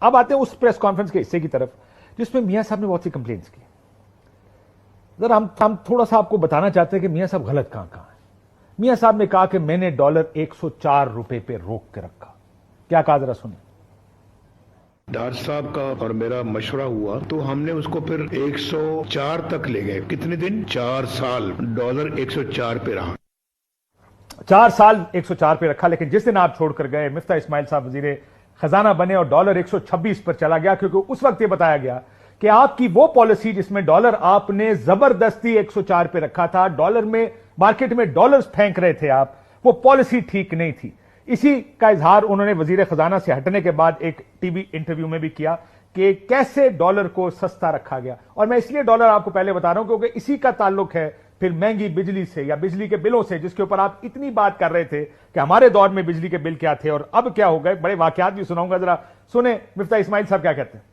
اب آتے ہیں اس پریس کانفرنس کے حصے کی طرف جس میں میاں صاحب نے بہت سی کمپلینٹس کی. ذرا ہم تھوڑا سا آپ کو بتانا چاہتے ہیں کہ میاں صاحب غلط کہاں ہیں. میاں صاحب نے کہا کہ میں نے $104 پہ روک کے رکھا. کیا کہا ذرا سنیں. ڈار صاحب کا اور میرا مشورہ ہوا تو ہم نے اس کو پھر 104 تک لے گئے. کتنے دن؟ 4 سال ڈالر 104 پہ رہا. 4 سال 104 پہ رکھا. لیکن جس دن آپ چھوڑ کر گئے مفتاح اسماعیل صاحب وزیر خزانہ بنے اور ڈالر 126 پر چلا گیا, کیونکہ اس وقت یہ بتایا گیا کہ آپ کی وہ پالیسی جس میں ڈالر آپ نے زبردستی 104 پہ رکھا تھا, ڈالر میں مارکیٹ میں ڈالرز پھینک رہے تھے آپ, وہ پالیسی ٹھیک نہیں تھی. اسی کا اظہار انہوں نے وزیر خزانہ سے ہٹنے کے بعد ایک ٹی وی انٹرویو میں بھی کیا کہ کیسے ڈالر کو سستا رکھا گیا. اور میں اس لیے ڈالر آپ کو پہلے بتا رہا ہوں کیونکہ اسی کا تعلق ہے پھر مہنگی بجلی سے یا بجلی کے بلوں سے, جس کے اوپر آپ اتنی بات کر رہے تھے کہ ہمارے دور میں بجلی کے بل کیا تھے اور اب کیا ہو گئے. بڑے واقعات بھی سناؤں گا, ذرا سنیں مفتاح اسماعیل صاحب کیا کہتے ہیں.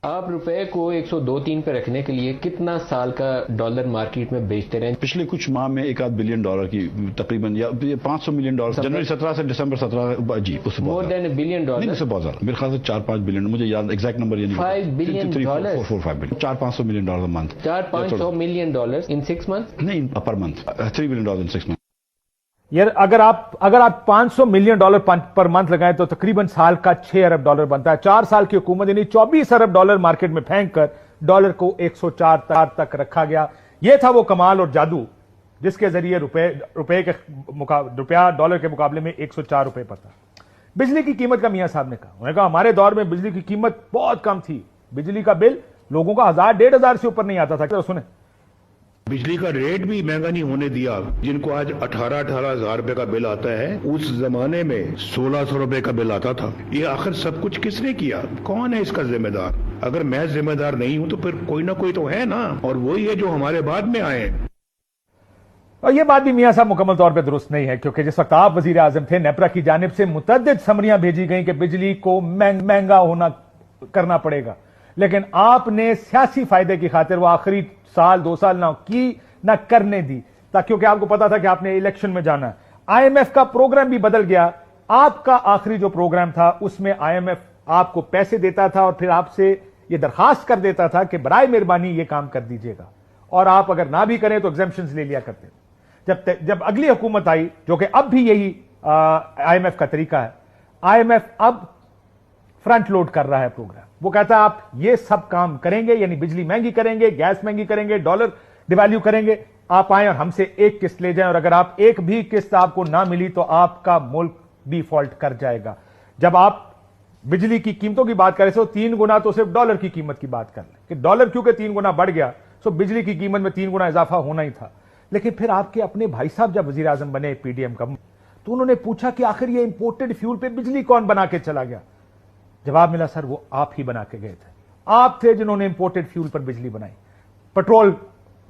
آپ روپے کو 102-3 پہ رکھنے کے لیے کتنا سال کا ڈالر مارکیٹ میں بیچتے رہے؟ پچھلے کچھ ماہ میں $1 بلین کی تقریباً یا $500 ملین جنوری 17 سے دسمبر 17 جی اس سے مور دین $1 بلین. نہیں اس سے بہت زیادہ, میرے خیال سے 4-5 بلین, مجھے یاد ایگزیکٹ نمبر یہ نہیں. $5 billion 400-500 million month. 400-500 million dollar in 6 months نہیں per month. $3 billion in 6 months. یار اگر آپ $500 ملین پر منتھ لگائیں تو تقریباً سال کا $6 ارب بنتا ہے. 4 سال کی حکومت یعنی $24 ارب مارکیٹ میں پھینک کر ڈالر کو 104 تک رکھا گیا. یہ تھا وہ کمال اور جادو جس کے ذریعے روپیہ ڈالر کے مقابلے میں $104 پر تھا. بجلی کی قیمت کا میاں صاحب نے کہا, انہوں نے کہا ہمارے دور میں بجلی کی قیمت بہت کم تھی, بجلی کا بل لوگوں کا 1000-1500 سے اوپر نہیں آتا تھا. سنیں. بجلی کا ریٹ بھی مہنگا نہیں ہونے دیا. جن کو آج 18,000 روپے کا بل آتا ہے, اس زمانے میں 1,600 روپے کا بل آتا تھا. یہ آخر سب کچھ کس نے کیا؟ کون ہے اس کا ذمہ دار؟ اگر میں ذمہ دار نہیں ہوں تو پھر کوئی نہ کوئی تو ہے نا, اور وہی ہے جو ہمارے بعد میں آئے. اور یہ بات بھی میاں صاحب مکمل طور پہ درست نہیں ہے, کیونکہ جس وقت آپ وزیر اعظم تھے نیپرا کی جانب سے متعدد سمریاں بھیجی گئیں کہ بجلی کو مہنگا کرنا پڑے گا, لیکن آپ نے سیاسی فائدے کی خاطر وہ آخری سال 2 سال نہ کرنے دی, کیونکہ آپ کو پتا تھا کہ آپ نے الیکشن میں جانا ہے. IMF کا پروگرام بھی بدل گیا. آپ کا آخری جو پروگرام تھا اس میں IMF آپ کو پیسے دیتا تھا اور پھر آپ سے یہ درخواست کر دیتا تھا کہ برائے مہربانی یہ کام کر دیجیے گا, اور آپ اگر نہ بھی کریں تو ایگزمپشنز لے لیا کرتے. جب اگلی حکومت آئی, جو کہ اب بھی یہی IMF کا طریقہ ہے, IMF اب فرنٹ لوڈ کر رہا ہے پروگرام. وہ کہتا ہے آپ یہ سب کام کریں گے, یعنی بجلی مہنگی کریں گے, گیس مہنگی کریں گے, ڈالر ڈیویلیو کریں گے, آپ آئیں اور ہم سے ایک قسط لے جائیں, اور اگر آپ ایک بھی قسط آپ کو نہ ملی تو آپ کا ملک ڈیفالٹ کر جائے گا. جب آپ بجلی کی قیمتوں کی بات کریں تو 3 گنا تو صرف ڈالر کی قیمت کی بات کر لیں کہ ڈالر کیونکہ 3 گنا بڑھ گیا تو بجلی کی قیمت میں 3 گنا اضافہ ہونا ہی تھا. لیکن پھر آپ کے اپنے بھائی صاحب جب وزیر اعظم بنے PDM کا, تو انہوں نے پوچھا کہ آخر یہ امپورٹڈ فیول پہ بجلی کون بنا کے چلا گیا. جواب ملا, سر وہ آپ ہی بنا کے گئے تھے. آپ تھے جنہوں نے امپورٹڈ فیول پر بجلی بنائی. پیٹرول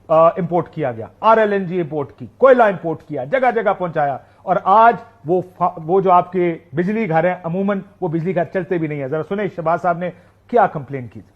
امپورٹ کیا گیا, RLNG امپورٹ کی, کوئلہ امپورٹ کیا, جگہ جگہ پہنچایا, اور آج وہ جو آپ کے بجلی گھر ہیں عموماً وہ بجلی گھر چلتے بھی نہیں ہیں. ذرا سنیں شہباز صاحب نے کیا کمپلین کی تھی.